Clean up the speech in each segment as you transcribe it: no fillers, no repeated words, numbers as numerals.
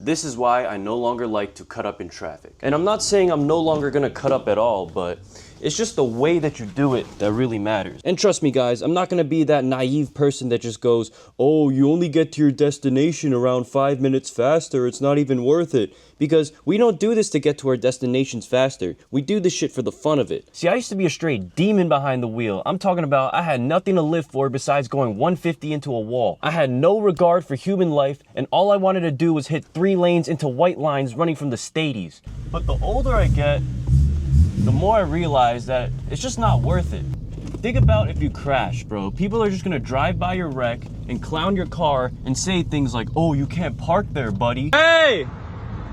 This is why I no longer like to cut up in traffic. And I'm not saying I'm no longer gonna cut up at all, but it's just the way that you do it that really matters. And trust me guys, I'm not gonna be that naive person that just goes, oh, you only get to your destination around 5 minutes faster, it's not even worth it. Because we don't do this to get to our destinations faster. We do this shit for the fun of it. See, I used to be a straight demon behind the wheel. I'm talking about I had nothing to live for besides going 150 into a wall. I had no regard for human life, and all I wanted to do was hit 3 lanes into white lines running from the Stadies. But the older I get, the more I realize that it's just not worth it. Think about if you crash, bro. People are just gonna drive by your wreck and clown your car and say things like, oh, you can't park there, buddy. Hey!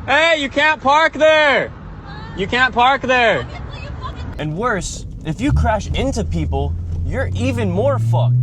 Hey, you can't park there! You can't park there! And worse, if you crash into people, you're even more fucked.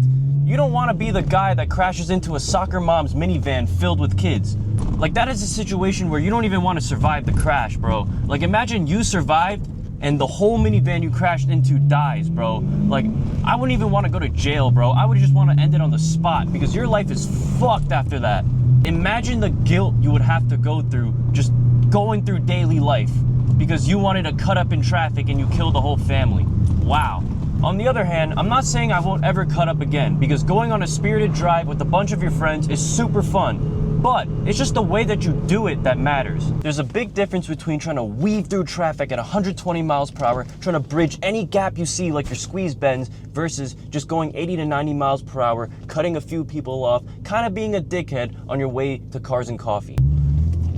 You don't want to be the guy that crashes into a soccer mom's minivan filled with kids. Like, that is a situation where you don't even want to survive the crash, bro. Like, imagine you survived and the whole minivan you crashed into dies, bro. Like, I wouldn't even want to go to jail, bro. I would just want to end it on the spot because your life is fucked after that. Imagine the guilt you would have to go through just going through daily life because you wanted to cut up in traffic and you killed the whole family. Wow. On the other hand, I'm not saying I won't ever cut up again because going on a spirited drive with a bunch of your friends is super fun. But it's just the way that you do it that matters. There's a big difference between trying to weave through traffic at 120 miles per hour, trying to bridge any gap you see like your squeeze bends, versus just going 80 to 90 miles per hour, cutting a few people off, kind of being a dickhead on your way to Cars and Coffee.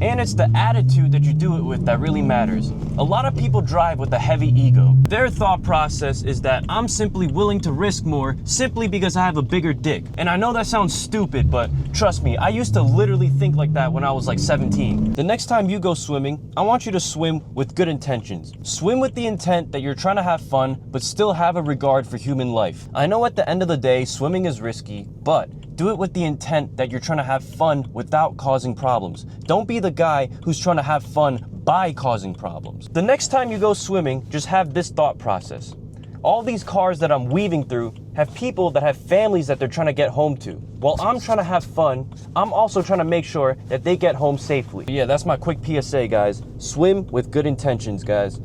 And it's the attitude that you do it with that really matters. A lot of people drive with a heavy ego. Their thought process is that I'm simply willing to risk more simply because I have a bigger dick. And I know that sounds stupid, but trust me, I used to literally think like that when I was like 17. The next time you go swimming, I want you to swim with good intentions. Swim with the intent that you're trying to have fun, but still have a regard for human life. I know at the end of the day, swimming is risky, but do it with the intent that you're trying to have fun without causing problems. Don't be the guy who's trying to have fun by causing problems. The next time you go swimming, just have this thought process. All these cars that I'm weaving through have people that have families that they're trying to get home to. While I'm trying to have fun, I'm also trying to make sure that they get home safely. Yeah, that's my quick PSA, guys. Swim with good intentions, guys.